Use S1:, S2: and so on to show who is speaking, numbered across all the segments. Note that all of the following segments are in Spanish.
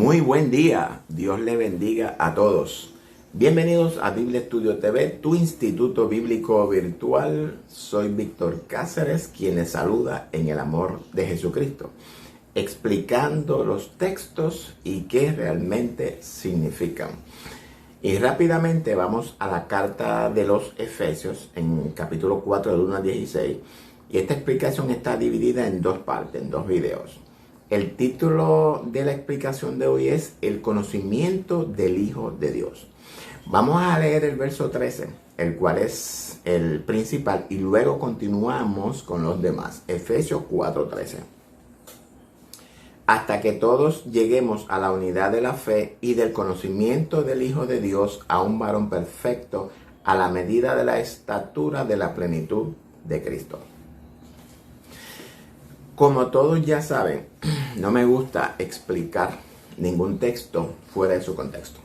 S1: Muy buen día, Dios le bendiga a todos. Bienvenidos a Biblia Estudio TV, tu instituto bíblico virtual. Soy Víctor Cáceres, quien les saluda en el amor de Jesucristo, explicando los textos y qué realmente significan. Y rápidamente vamos a la carta de los Efesios, en capítulo 4, del 1 al 16. Y esta explicación está dividida en dos partes, en dos videos. El título de la explicación de hoy es El conocimiento del Hijo de Dios. Vamos a leer el verso 13, el cual es el principal, y luego continuamos con los demás. Efesios 4:13. Hasta que todos lleguemos a la unidad de la fe y del conocimiento del Hijo de Dios, a un varón perfecto, a la medida de la estatura de la plenitud de Cristo. Como todos ya saben, no me gusta explicar ningún texto fuera de su contexto.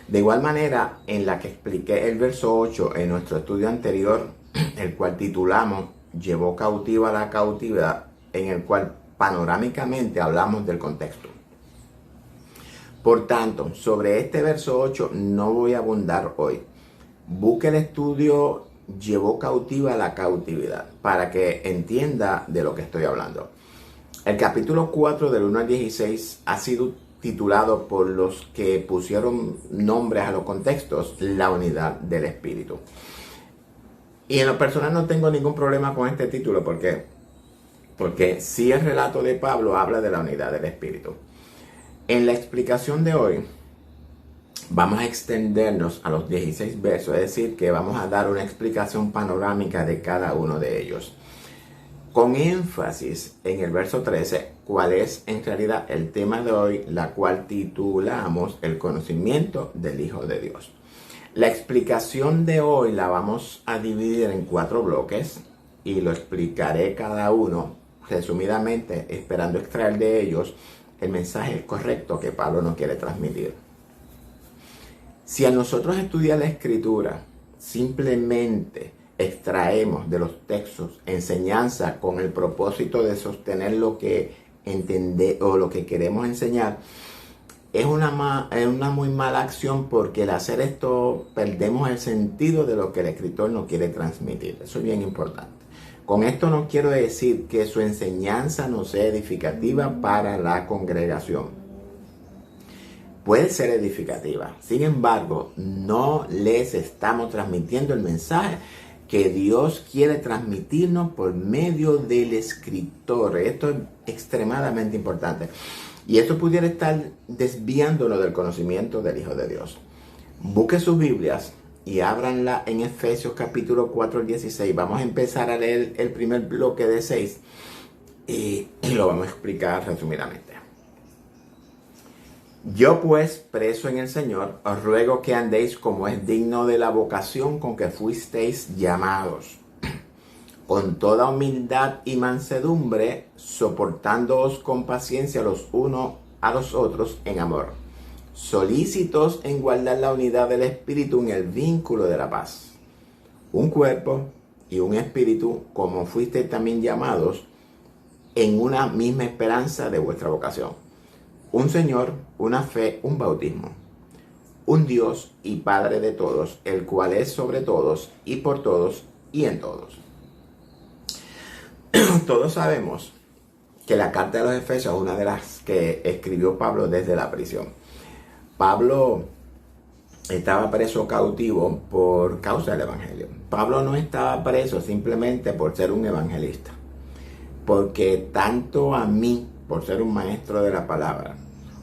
S1: De igual manera, en la que expliqué el verso 8 en nuestro estudio anterior, el cual titulamos Llevó cautiva la cautividad, en el cual panorámicamente hablamos del contexto. Por tanto, sobre este verso 8 no voy a abundar hoy. Busque el estudio Llevó cautiva la cautividad para que entienda de lo que estoy hablando. El capítulo 4 del 1 al 16 ha sido titulado por los que pusieron nombres a los contextos La unidad del Espíritu. Y en lo personal no tengo ningún problema con este título porque sí, el relato de Pablo habla de la unidad del Espíritu. En la explicación de hoy vamos a extendernos a los 16 versos, es decir, que vamos a dar una explicación panorámica de cada uno de ellos, con énfasis en el verso 13, cuál es en realidad el tema de hoy, la cual titulamos El conocimiento del Hijo de Dios. La explicación de hoy la vamos a dividir en 4 bloques y lo explicaré cada uno resumidamente, esperando extraer de ellos el mensaje correcto que Pablo nos quiere transmitir. Si a nosotros estudiar la Escritura simplemente extraemos de los textos enseñanza con el propósito de sostener lo que entendemos o lo que queremos enseñar, es una muy mala acción, porque al hacer esto perdemos el sentido de lo que el escritor nos quiere transmitir. Eso es bien importante. Con esto no quiero decir que su enseñanza no sea edificativa para la congregación. Puede ser edificativa. Sin embargo, no les estamos transmitiendo el mensaje que Dios quiere transmitirnos por medio del escritor. Esto es extremadamente importante. Y esto pudiera estar desviándonos del conocimiento del Hijo de Dios. Busque sus Biblias y ábranla en Efesios capítulo 4 al 16. Vamos a empezar a leer el primer bloque de 6 y lo vamos a explicar resumidamente. Yo pues, preso en el Señor, os ruego que andéis como es digno de la vocación con que fuisteis llamados, con toda humildad y mansedumbre, soportándoos con paciencia los unos a los otros en amor, solícitos en guardar la unidad del Espíritu en el vínculo de la paz. Un cuerpo y un espíritu, como fuisteis también llamados, en una misma esperanza de vuestra vocación. Un Señor, una fe, un bautismo. Un Dios y Padre de todos, el cual es sobre todos y por todos y en todos. Todos sabemos que la carta de los Efesios es una de las que escribió Pablo desde la prisión. Pablo estaba preso cautivo por causa del Evangelio. Pablo no estaba preso simplemente por ser un evangelista, porque tanto a mí, por ser un maestro de la palabra,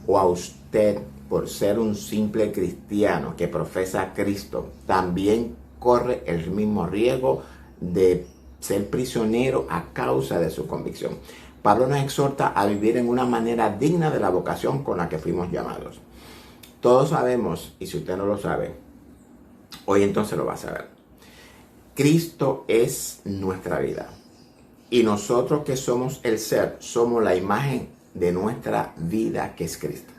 S1: o a usted, por ser un simple cristiano que profesa a Cristo, también corre el mismo riesgo de ser prisionero a causa de su convicción. Pablo nos exhorta a vivir en una manera digna de la vocación con la que fuimos llamados. Todos sabemos, y si usted no lo sabe, hoy entonces lo va a saber. Cristo es nuestra vida. Y nosotros que somos el ser, somos la imagen de nuestra vida, que es Cristo.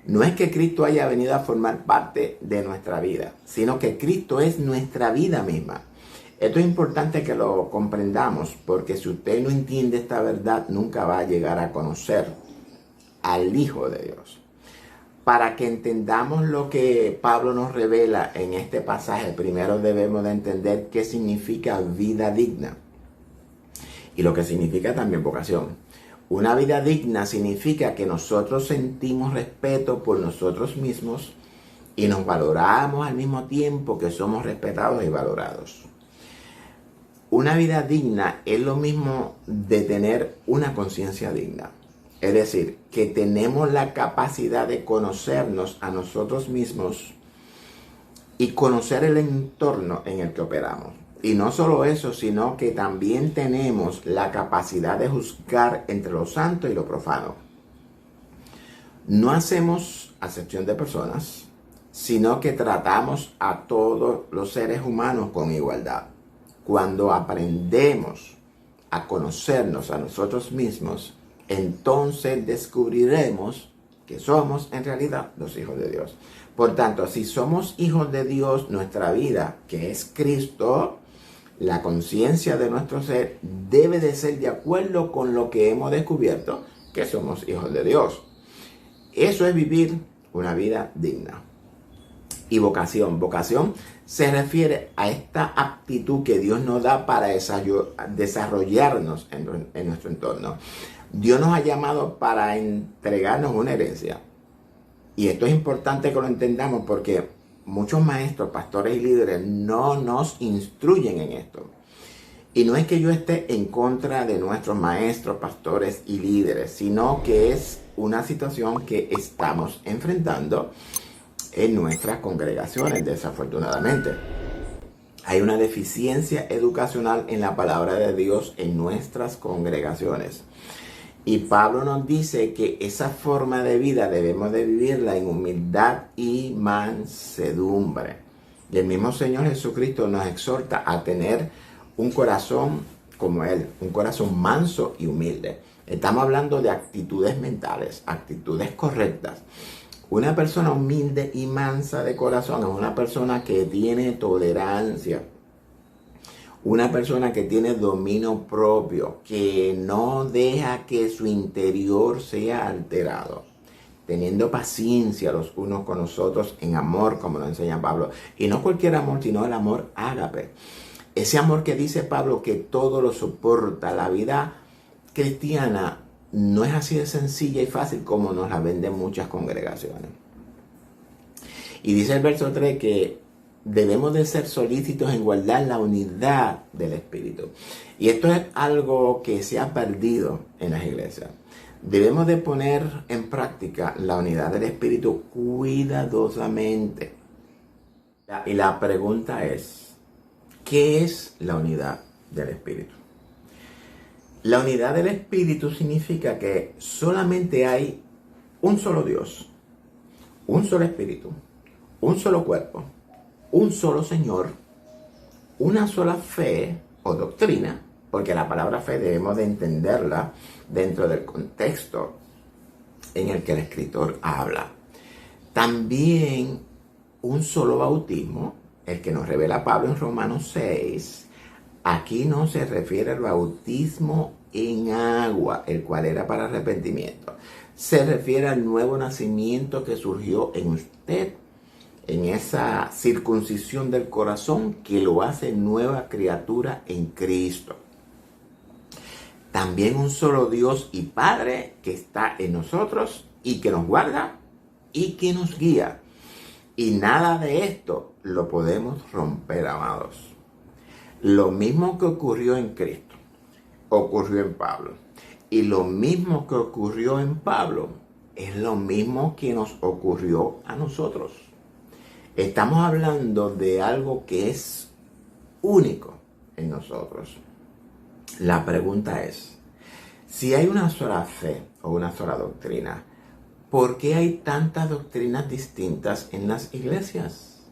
S1: No es que Cristo haya venido a formar parte de nuestra vida, sino que Cristo es nuestra vida misma. Esto es importante que lo comprendamos, porque si usted no entiende esta verdad, nunca va a llegar a conocer al Hijo de Dios. Para que entendamos lo que Pablo nos revela en este pasaje, primero debemos de entender qué significa vida digna y lo que significa también vocación. Una vida digna significa que nosotros sentimos respeto por nosotros mismos y nos valoramos al mismo tiempo que somos respetados y valorados. Una vida digna es lo mismo de tener una conciencia digna. Es decir, que tenemos la capacidad de conocernos a nosotros mismos y conocer el entorno en el que operamos. Y no solo eso, sino que también tenemos la capacidad de juzgar entre lo santo y lo profano. No hacemos acepción de personas, sino que tratamos a todos los seres humanos con igualdad. Cuando aprendemos a conocernos a nosotros mismos, entonces descubriremos que somos en realidad los hijos de Dios. Por tanto, si somos hijos de Dios, nuestra vida, que es Cristo, la conciencia de nuestro ser debe de ser de acuerdo con lo que hemos descubierto, que somos hijos de Dios. Eso es vivir una vida digna. Y vocación. Vocación se refiere a esta aptitud que Dios nos da para desarrollarnos en nuestro entorno. Dios nos ha llamado para entregarnos una herencia. Y esto es importante que lo entendamos porque muchos maestros, pastores y líderes no nos instruyen en esto. Y no es que yo esté en contra de nuestros maestros, pastores y líderes, sino que es una situación que estamos enfrentando en nuestras congregaciones, desafortunadamente. Hay una deficiencia educacional en la palabra de Dios en nuestras congregaciones. Y Pablo nos dice que esa forma de vida debemos de vivirla en humildad y mansedumbre. Y el mismo Señor Jesucristo nos exhorta a tener un corazón como Él, un corazón manso y humilde. Estamos hablando de actitudes mentales, actitudes correctas. Una persona humilde y mansa de corazón es una persona que tiene tolerancia, una persona que tiene dominio propio, que no deja que su interior sea alterado, teniendo paciencia los unos con los otros en amor, como lo enseña Pablo. Y no cualquier amor, sino el amor ágape. Ese amor que dice Pablo que todo lo soporta. La vida cristiana no es así de sencilla y fácil como nos la venden muchas congregaciones. Y dice el verso 3 que debemos de ser solícitos en guardar la unidad del Espíritu. Y esto es algo que se ha perdido en las iglesias. Debemos de poner en práctica la unidad del Espíritu cuidadosamente. Y la pregunta es, ¿qué es la unidad del Espíritu? La unidad del Espíritu significa que solamente hay un solo Dios, un solo Espíritu, un solo cuerpo, un solo Señor, una sola fe o doctrina, porque la palabra fe debemos de entenderla dentro del contexto en el que el escritor habla. También un solo bautismo, el que nos revela Pablo en Romanos 6. Aquí no se refiere al bautismo en agua, el cual era para arrepentimiento. Se refiere al nuevo nacimiento que surgió en usted, en esa circuncisión del corazón que lo hace nueva criatura en Cristo. También un solo Dios y Padre que está en nosotros y que nos guarda y que nos guía. Y nada de esto lo podemos romper, amados. Lo mismo que ocurrió en Cristo, ocurrió en Pablo. Y lo mismo que ocurrió en Pablo es lo mismo que nos ocurrió a nosotros. Estamos hablando de algo que es único en nosotros. La pregunta es, si hay una sola fe o una sola doctrina, ¿por qué hay tantas doctrinas distintas en las iglesias?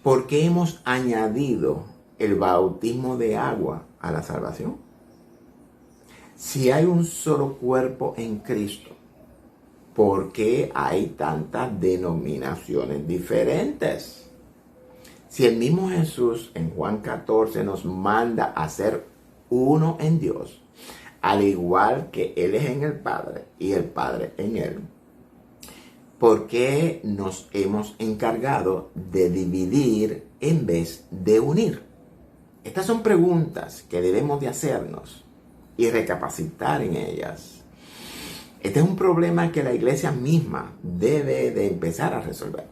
S1: ¿Por qué hemos añadido el bautismo de agua a la salvación? Si hay un solo cuerpo en Cristo, ¿por qué hay tantas denominaciones diferentes? Si el mismo Jesús en Juan 14 nos manda a ser uno en Dios, al igual que Él es en el Padre y el Padre en Él, ¿Por qué nos hemos encargado de dividir en vez de unir? Estas son preguntas que debemos de hacernos y recapacitar en ellas. Este es un problema que la iglesia misma debe de empezar a resolver,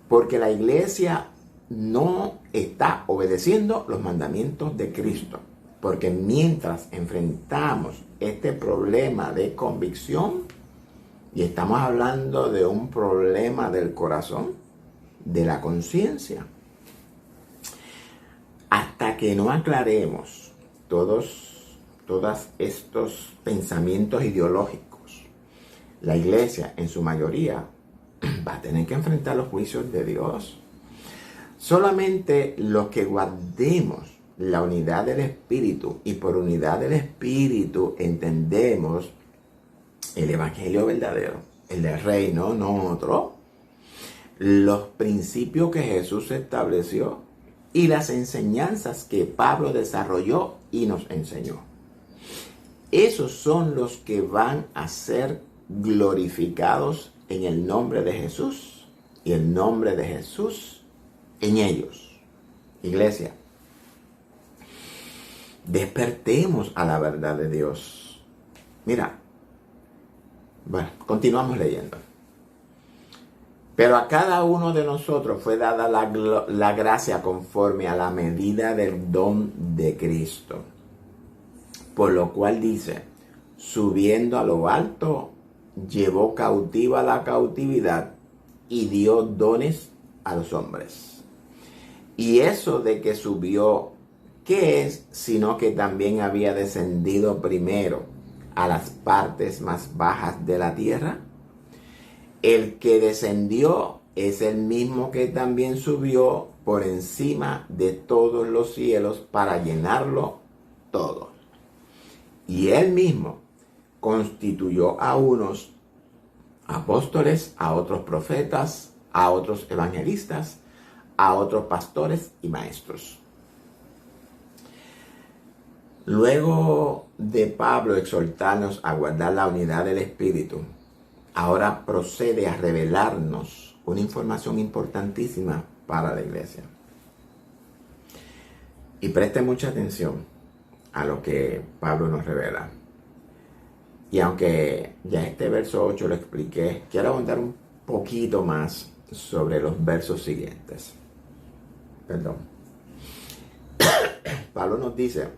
S1: porque la iglesia no está obedeciendo los mandamientos de Cristo, porque mientras enfrentamos este problema de convicción, y estamos hablando de un problema del corazón, de la conciencia, hasta que no aclaremos todos estos pensamientos ideológicos, la iglesia en su mayoría va a tener que enfrentar los juicios de Dios. Solamente los que guardemos la unidad del Espíritu, y por unidad del Espíritu entendemos el Evangelio verdadero, el del reino, no otro, los principios que Jesús estableció y las enseñanzas que Pablo desarrolló y nos enseñó. Esos son los que van a ser glorificados en el nombre de Jesús y el nombre de Jesús en ellos. Iglesia, despertemos a la verdad de Dios. Mira, bueno, continuamos leyendo. Pero a cada uno de nosotros fue dada la gracia conforme a la medida del don de Cristo. Por lo cual dice, subiendo a lo alto, llevó cautiva la cautividad y dio dones a los hombres. Y eso de que subió, ¿qué es? Sino que también había descendido primero a las partes más bajas de la tierra. El que descendió es el mismo que también subió por encima de todos los cielos para llenarlo todo. Y él mismo constituyó a unos apóstoles, a otros profetas, a otros evangelistas, a otros pastores y maestros. Luego de Pablo exhortarnos a guardar la unidad del Espíritu, ahora procede a revelarnos una información importantísima para la iglesia. Y preste mucha atención a lo que Pablo nos revela. Y aunque ya este verso 8 lo expliqué, quiero ahondar un poquito más sobre los versos siguientes. Pablo nos dice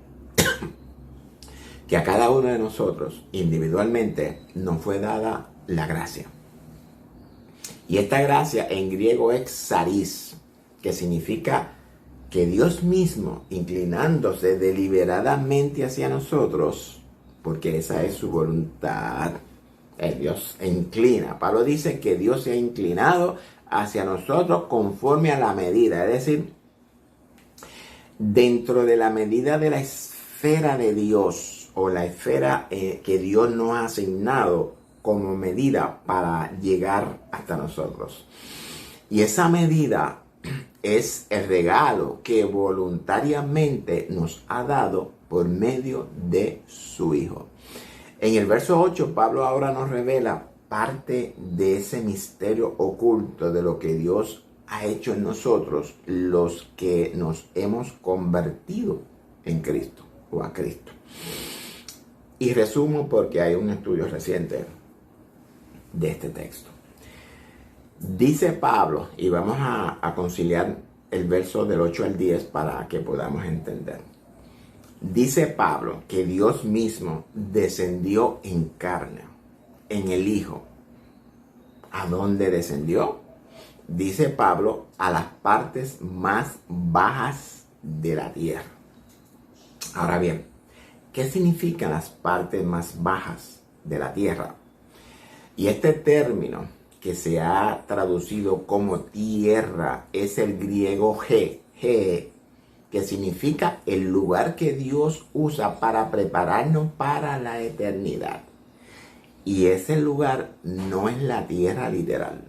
S1: que a cada uno de nosotros individualmente nos fue dada la gracia. Y esta gracia en griego es charis, que significa que Dios mismo, inclinándose deliberadamente hacia nosotros, porque esa es su voluntad, Dios se inclina. Pablo dice que Dios se ha inclinado hacia nosotros conforme a la medida, es decir, dentro de la medida de la esfera de Dios, o la esfera que Dios nos ha asignado como medida para llegar hasta nosotros. Y esa medida es el regalo que voluntariamente nos ha dado por medio de su Hijo. En el verso 8, Pablo ahora nos revela parte de ese misterio oculto de lo que Dios ha hecho en nosotros, los que nos hemos convertido en Cristo o a Cristo. Y resumo porque hay un estudio reciente de este texto. Dice Pablo, y vamos a conciliar el verso del 8 al 10 para que podamos entender. Dice Pablo que Dios mismo descendió en carne, en el Hijo. ¿A dónde descendió? Dice Pablo, a las partes más bajas de la tierra. Ahora bien, ¿qué significan las partes más bajas de la tierra? Y este término que se ha traducido como tierra es el griego ge, que significa el lugar que Dios usa para prepararnos para la eternidad. Y ese lugar no es la tierra literal.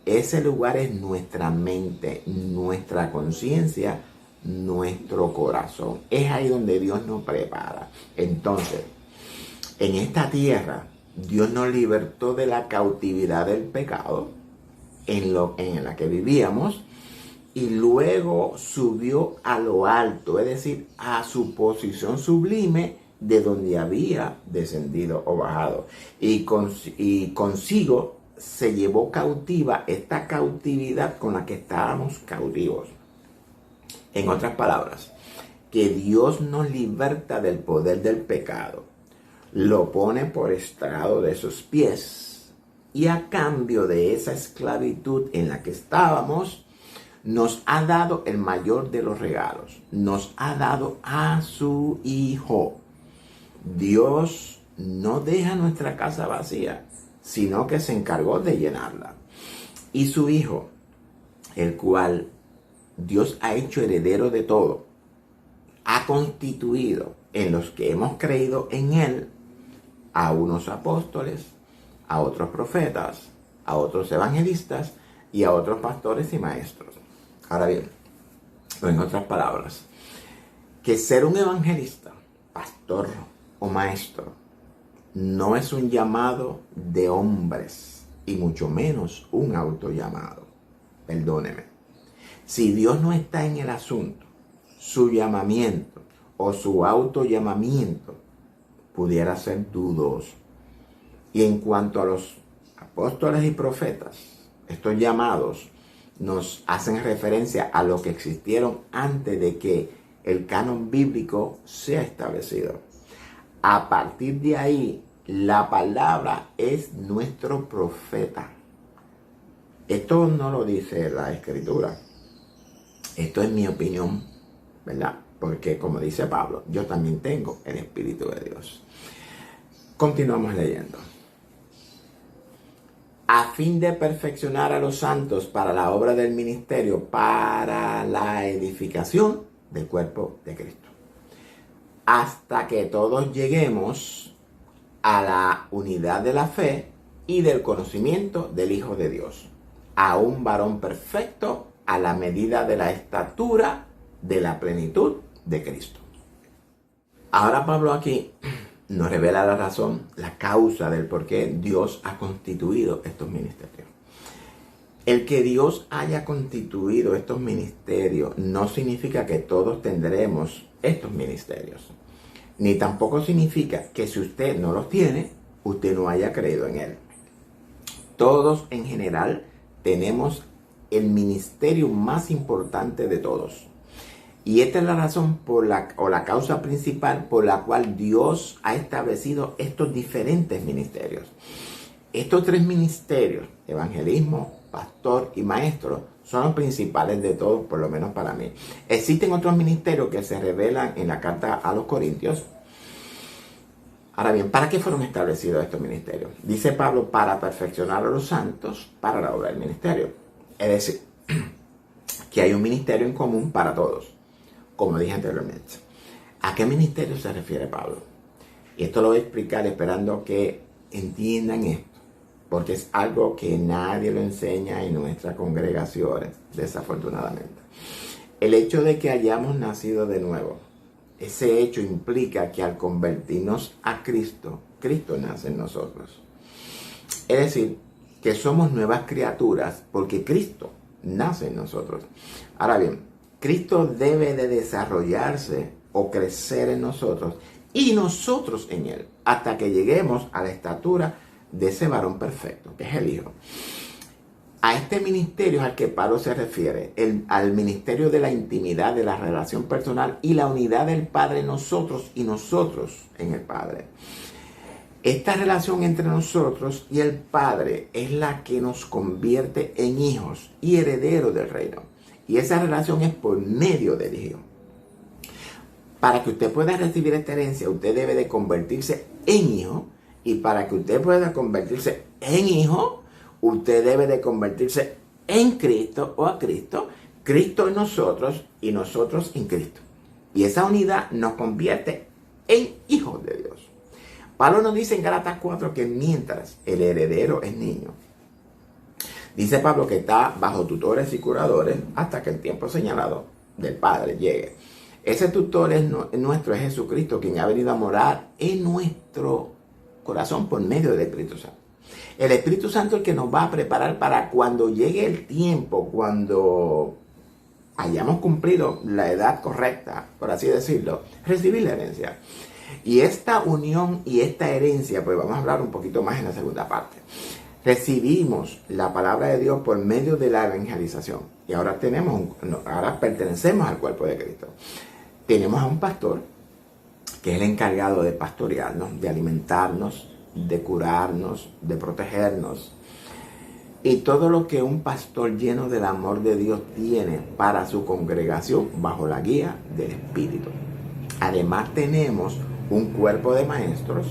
S1: Ese lugar es nuestra mente, nuestra conciencia, nuestro corazón. Es ahí donde Dios nos prepara. Entonces, en esta tierra Dios nos libertó de la cautividad del pecado en la que vivíamos y luego subió a lo alto, es decir, a su posición sublime de donde había descendido o bajado. Y consigo se llevó cautiva esta cautividad con la que estábamos cautivos. En otras palabras, que Dios nos liberta del poder del pecado, lo pone por estrado de sus pies y a cambio de esa esclavitud en la que estábamos, nos ha dado el mayor de los regalos, nos ha dado a su Hijo. Dios no deja nuestra casa vacía, sino que se encargó de llenarla. Y su Hijo, el cual Dios ha hecho heredero de todo, ha constituido en los que hemos creído en Él a unos apóstoles, a otros profetas, a otros evangelistas y a otros pastores y maestros. Ahora bien, o en otras palabras, que ser un evangelista, pastor o maestro no es un llamado de hombres y mucho menos un autollamado. Perdóneme. Si Dios no está en el asunto, su llamamiento o su autollamamiento pudiera ser dudoso. Y en cuanto a los apóstoles y profetas, estos llamados nos hacen referencia a lo que existieron antes de que el canon bíblico sea establecido. A partir de ahí, la palabra es nuestro profeta. Esto no lo dice la Escritura. Esto es mi opinión, ¿verdad? Porque como dice Pablo, yo también tengo el Espíritu de Dios. Continuamos leyendo. A fin de perfeccionar a los santos para la obra del ministerio, para la edificación del cuerpo de Cristo. Hasta que todos lleguemos a la unidad de la fe y del conocimiento del Hijo de Dios, a un varón perfecto a la medida de la estatura de la plenitud de Cristo. Ahora Pablo aquí nos revela la razón, la causa del por qué Dios ha constituido estos ministerios. El que Dios haya constituido estos ministerios no significa que todos tendremos estos ministerios. Ni tampoco significa que si usted no los tiene, usted no haya creído en él. Todos en general tenemos el ministerio más importante de todos. Y esta es la razón o la causa principal por la cual Dios ha establecido estos diferentes ministerios. Estos tres ministerios, evangelismo, pastor y maestro, son los principales de todos, por lo menos para mí. Existen otros ministerios que se revelan en la carta a los Corintios. Ahora bien, ¿para qué fueron establecidos estos ministerios? Dice Pablo, para perfeccionar a los santos para la obra del ministerio. Es decir, que hay un ministerio en común para todos. Como dije anteriormente. ¿A qué ministerio se refiere Pablo? Y esto lo voy a explicar esperando que entiendan esto, porque es algo que nadie lo enseña en nuestras congregaciones, desafortunadamente. El hecho de que hayamos nacido de nuevo, ese hecho implica que al convertirnos a Cristo, Cristo nace en nosotros. Es decir, que somos nuevas criaturas porque Cristo nace en nosotros. Ahora bien, Cristo debe de desarrollarse o crecer en nosotros y nosotros en Él, hasta que lleguemos a la estatura de ese varón perfecto, que es el Hijo. A este ministerio es al que Pablo se refiere, al ministerio de la intimidad, de la relación personal y la unidad del Padre en nosotros y nosotros en el Padre. Esta relación entre nosotros y el Padre es la que nos convierte en hijos y herederos del reino. Y esa relación es por medio del Hijo. Para que usted pueda recibir esta herencia, usted debe de convertirse en hijo. Y para que usted pueda convertirse en hijo, usted debe de convertirse en Cristo o a Cristo. Cristo en nosotros y nosotros en Cristo. Y esa unidad nos convierte en hijos de Dios. Pablo nos dice en Gálatas 4 que mientras el heredero es niño, dice Pablo que está bajo tutores y curadores hasta que el tiempo señalado del Padre llegue. Ese tutor nuestro es Jesucristo, quien ha venido a morar en nuestro corazón por medio del Espíritu Santo. El Espíritu Santo es el que nos va a preparar para cuando llegue el tiempo, cuando hayamos cumplido la edad correcta, por así decirlo, recibir la herencia. Y esta unión y esta herencia, pues vamos a hablar un poquito más en la segunda parte. Recibimos la palabra de Dios por medio de la evangelización. Y ahora pertenecemos al cuerpo de Cristo. Tenemos a un pastor que es el encargado de pastorearnos, de alimentarnos, de curarnos, de protegernos. Y todo lo que un pastor lleno del amor de Dios tiene para su congregación bajo la guía del Espíritu. Además tenemos un cuerpo de maestros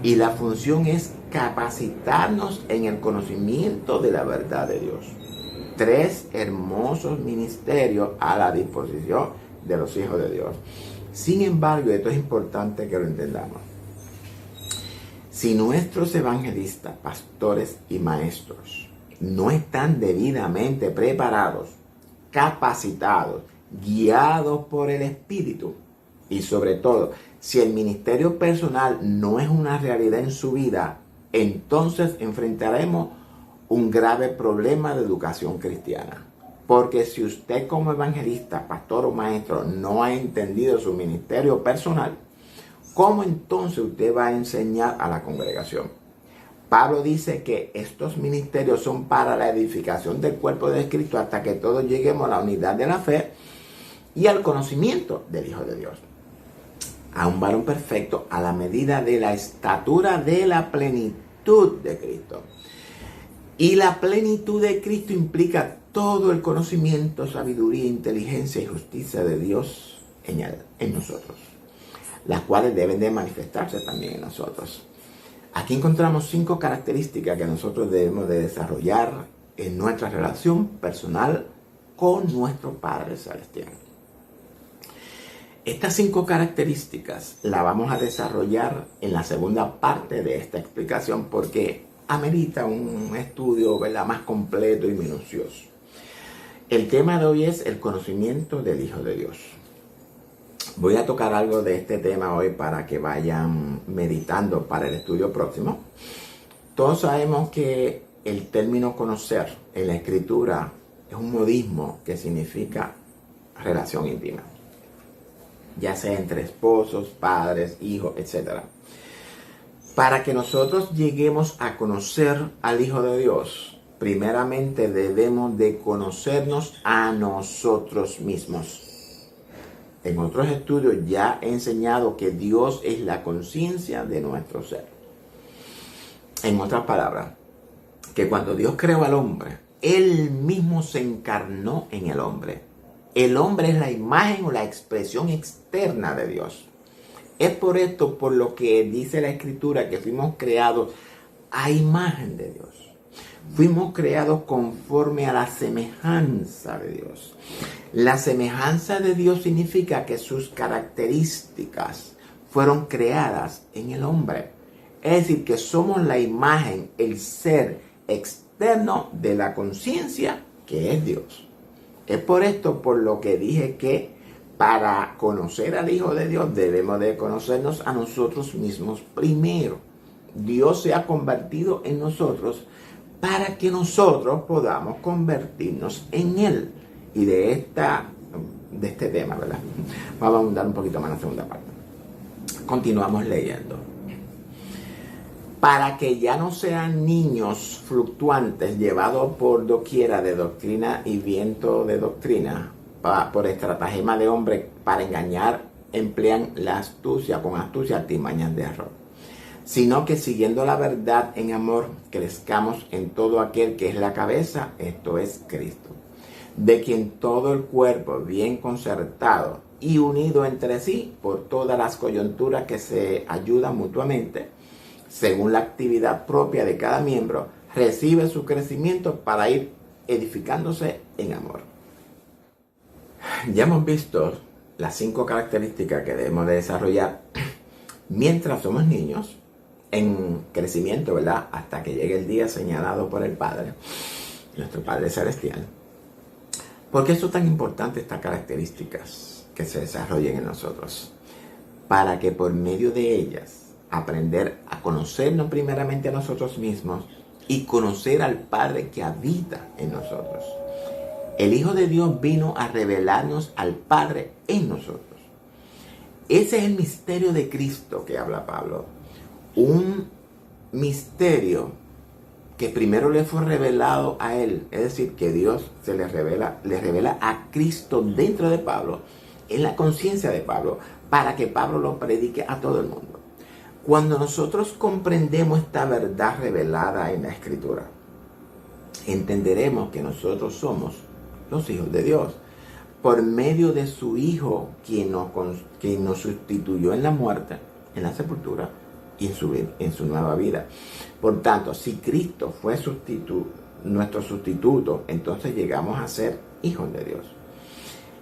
S1: y la función es capacitarnos en el conocimiento de la verdad de Dios. 3 hermosos ministerios a la disposición de los hijos de Dios. Sin embargo, esto es importante que lo entendamos. Si nuestros evangelistas, pastores y maestros no están debidamente preparados, capacitados, guiados por el Espíritu, y sobre todo, si el ministerio personal no es una realidad en su vida, entonces enfrentaremos un grave problema de educación cristiana. Porque si usted como evangelista, pastor o maestro no ha entendido su ministerio personal, ¿cómo entonces usted va a enseñar a la congregación? Pablo dice que estos ministerios son para la edificación del cuerpo de Cristo hasta que todos lleguemos a la unidad de la fe y al conocimiento del Hijo de Dios. A un varón perfecto a la medida de la estatura de la plenitud de Cristo. Y la plenitud de Cristo implica todo el conocimiento, sabiduría, inteligencia y justicia de Dios en nosotros, las cuales deben de manifestarse también en nosotros. Aquí encontramos 5 características que nosotros debemos de desarrollar en nuestra relación personal con nuestro Padre Celestial. Estas 5 características las vamos a desarrollar en la segunda parte de esta explicación porque amerita un estudio, ¿verdad?, más completo y minucioso. El tema de hoy es el conocimiento del Hijo de Dios. Voy a tocar algo de este tema hoy para que vayan meditando para el estudio próximo. Todos sabemos que el término conocer en la Escritura es un modismo que significa relación íntima, ya sea entre esposos, padres, hijos, etc. Para que nosotros lleguemos a conocer al Hijo de Dios, primeramente debemos de conocernos a nosotros mismos. En otros estudios ya he enseñado que Dios es la conciencia de nuestro ser. En otras palabras, que cuando Dios creó al hombre, Él mismo se encarnó en el hombre. El hombre es la imagen o la expresión externa de Dios. Es por esto por lo que dice la Escritura que fuimos creados a imagen de Dios. Fuimos creados conforme a la semejanza de Dios. La semejanza de Dios significa que sus características fueron creadas en el hombre. Es decir, que somos la imagen, el ser externo de la conciencia que es Dios. Es por esto por lo que dije que para conocer al Hijo de Dios debemos de conocernos a nosotros mismos primero. Dios se ha convertido en nosotros para que nosotros podamos convertirnos en Él. Y de este tema, ¿verdad?, vamos a abundar un poquito más en la segunda parte. Continuamos leyendo. Para que ya no sean niños fluctuantes llevados por doquiera de doctrina y viento de doctrina, por estratagema de hombre para engañar, emplean la astucia, con astucia, artimañas de error. Sino que siguiendo la verdad en amor, crezcamos en todo aquel que es la cabeza, esto es Cristo, de quien todo el cuerpo bien concertado y unido entre sí por todas las coyunturas que se ayudan mutuamente, según la actividad propia de cada miembro, recibe su crecimiento para ir edificándose en amor. Ya hemos visto las 5 características que debemos de desarrollar mientras somos niños, en crecimiento, ¿verdad?, hasta que llegue el día señalado por el Padre, nuestro Padre Celestial. ¿Por qué son tan importantes estas características que se desarrollen en nosotros? Para que por medio de ellas aprender a conocernos primeramente a nosotros mismos y conocer al Padre que habita en nosotros. El Hijo de Dios vino a revelarnos al Padre en nosotros. Ese es el misterio de Cristo que habla Pablo. Un misterio que primero le fue revelado a él, es decir, que Dios le revela a Cristo dentro de Pablo, en la conciencia de Pablo, para que Pablo lo predique a todo el mundo. Cuando nosotros comprendemos esta verdad revelada en la Escritura, entenderemos que nosotros somos los hijos de Dios, por medio de su Hijo, quien nos sustituyó en la muerte, en la sepultura y en su nueva vida. Por tanto, si Cristo fue nuestro sustituto, entonces llegamos a ser hijos de Dios.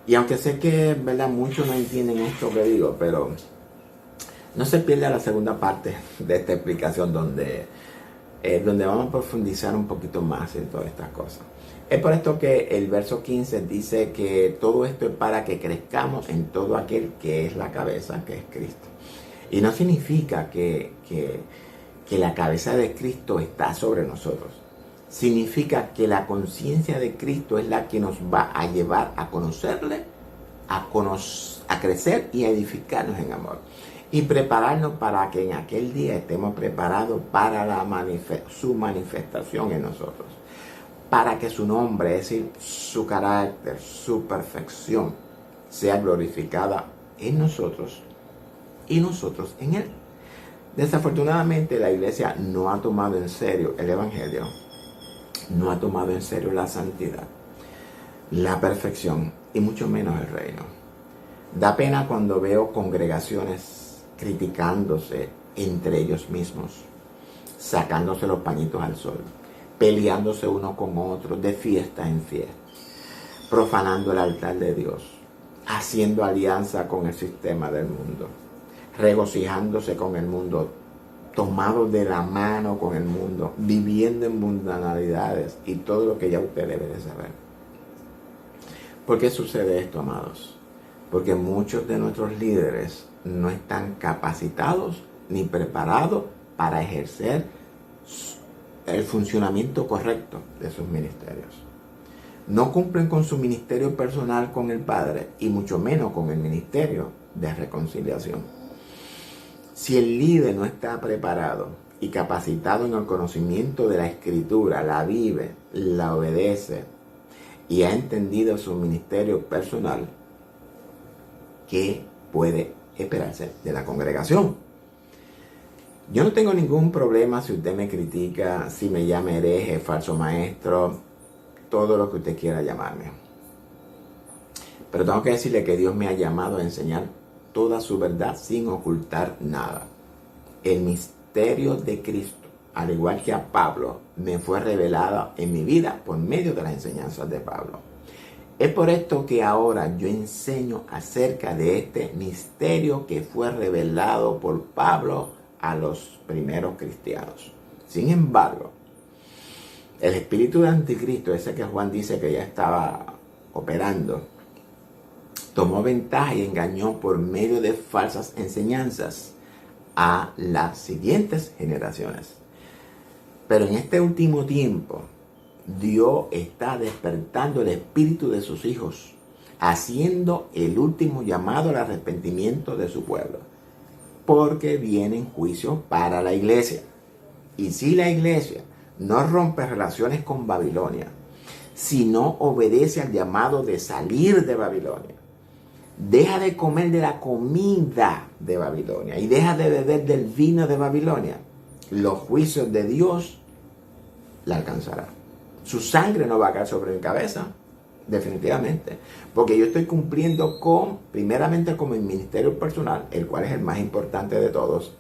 S1: Y aunque sé que, ¿verdad?, muchos no entienden esto que digo, pero no se pierda la segunda parte de esta explicación donde vamos a profundizar un poquito más en todas estas cosas. Es por esto que el verso 15 dice que todo esto es para que crezcamos en todo aquel que es la cabeza, que es Cristo. Y no significa que la cabeza de Cristo está sobre nosotros. Significa que la conciencia de Cristo es la que nos va a llevar a conocerle, a crecer y a edificarnos en amor. Y prepararnos para que en aquel día estemos preparados para su manifestación en nosotros. Para que su nombre, es decir, su carácter, su perfección, sea glorificada en nosotros y nosotros en Él. Desafortunadamente, la iglesia no ha tomado en serio el Evangelio, no ha tomado en serio la santidad, la perfección y mucho menos el reino. Da pena cuando veo congregaciones criticándose entre ellos mismos, sacándose los pañitos al sol, peleándose uno con otro de fiesta en fiesta, profanando el altar de Dios, haciendo alianza con el sistema del mundo, regocijándose con el mundo, tomados de la mano con el mundo, viviendo en mundanalidades y todo lo que ya usted debe de saber. ¿Por qué sucede esto, amados? Porque muchos de nuestros líderes no están capacitados ni preparados para ejercer el funcionamiento correcto de sus ministerios. No cumplen con su ministerio personal con el Padre y mucho menos con el ministerio de reconciliación. Si el líder no está preparado y capacitado en el conocimiento de la Escritura, la vive, la obedece y ha entendido su ministerio personal, ¿qué puede esperarse de la congregación? Yo no tengo ningún problema si usted me critica, si me llama hereje, falso maestro, todo lo que usted quiera llamarme. Pero tengo que decirle que Dios me ha llamado a enseñar toda su verdad sin ocultar nada. El misterio de Cristo, al igual que a Pablo, me fue revelado en mi vida por medio de las enseñanzas de Pablo. Es por esto que ahora yo enseño acerca de este misterio que fue revelado por Pablo a los primeros cristianos. Sin embargo, el espíritu de anticristo, ese que Juan dice que ya estaba operando, tomó ventaja y engañó por medio de falsas enseñanzas a las siguientes generaciones. Pero en este último tiempo, Dios está despertando el espíritu de sus hijos, haciendo el último llamado al arrepentimiento de su pueblo. Porque vienen juicios para la iglesia. Y si la iglesia no rompe relaciones con Babilonia, si no obedece al llamado de salir de Babilonia, deja de comer de la comida de Babilonia y deja de beber del vino de Babilonia, los juicios de Dios la alcanzarán. Su sangre no va a caer sobre mi cabeza, definitivamente, porque yo estoy cumpliendo primeramente con mi ministerio personal, el cual es el más importante de todos,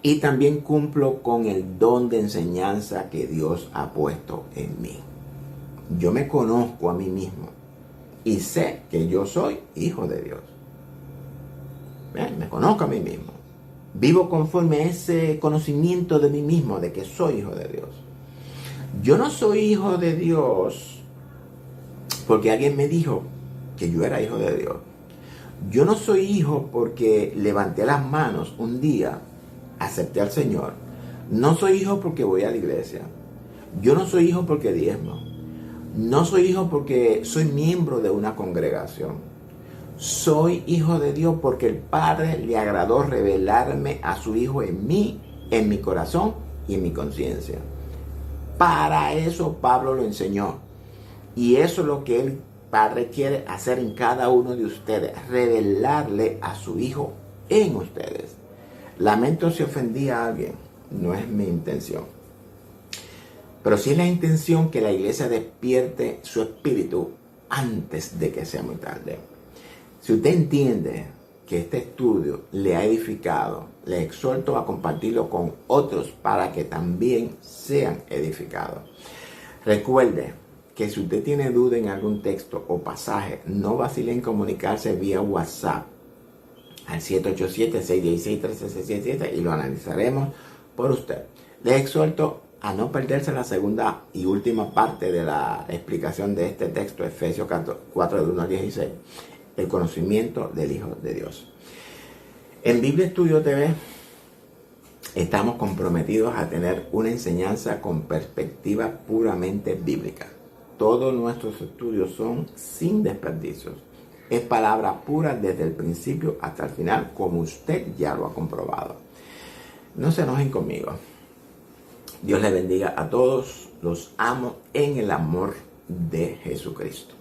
S1: y también cumplo con el don de enseñanza que Dios ha puesto en mí. Yo me conozco a mí mismo y sé que yo soy hijo de Dios. Bien, me conozco a mí mismo. Vivo conforme a ese conocimiento de mí mismo, de que soy hijo de Dios. Yo no soy hijo de Dios porque alguien me dijo que yo era hijo de Dios. Yo no soy hijo porque levanté las manos un día acepté al Señor, no soy hijo porque voy a la iglesia. Yo no soy hijo porque diezmo. No soy hijo porque soy miembro de una congregación. Soy hijo de Dios porque el Padre le agradó revelarme a su Hijo en mí, en mi corazón y en mi conciencia. Para eso Pablo lo enseñó. Y eso es lo que el Padre quiere hacer en cada uno de ustedes, revelarle a su Hijo en ustedes. Lamento si ofendí a alguien, no es mi intención. Pero sí es la intención que la iglesia despierte su espíritu antes de que sea muy tarde. Si usted entiende que este estudio le ha edificado, le exhorto a compartirlo con otros para que también sean edificados. Recuerde que si usted tiene duda en algún texto o pasaje, no vacile en comunicarse vía WhatsApp al 787-616-1367 y lo analizaremos por usted. Le exhorto a no perderse la segunda y última parte de la explicación de este texto, Efesios 4, de 1 al 16, el conocimiento del Hijo de Dios. En Biblia Estudio TV estamos comprometidos a tener una enseñanza con perspectiva puramente bíblica. Todos nuestros estudios son sin desperdicios. Es palabra pura desde el principio hasta el final, como usted ya lo ha comprobado. No se enojen conmigo. Dios les bendiga a todos. Los amo en el amor de Jesucristo.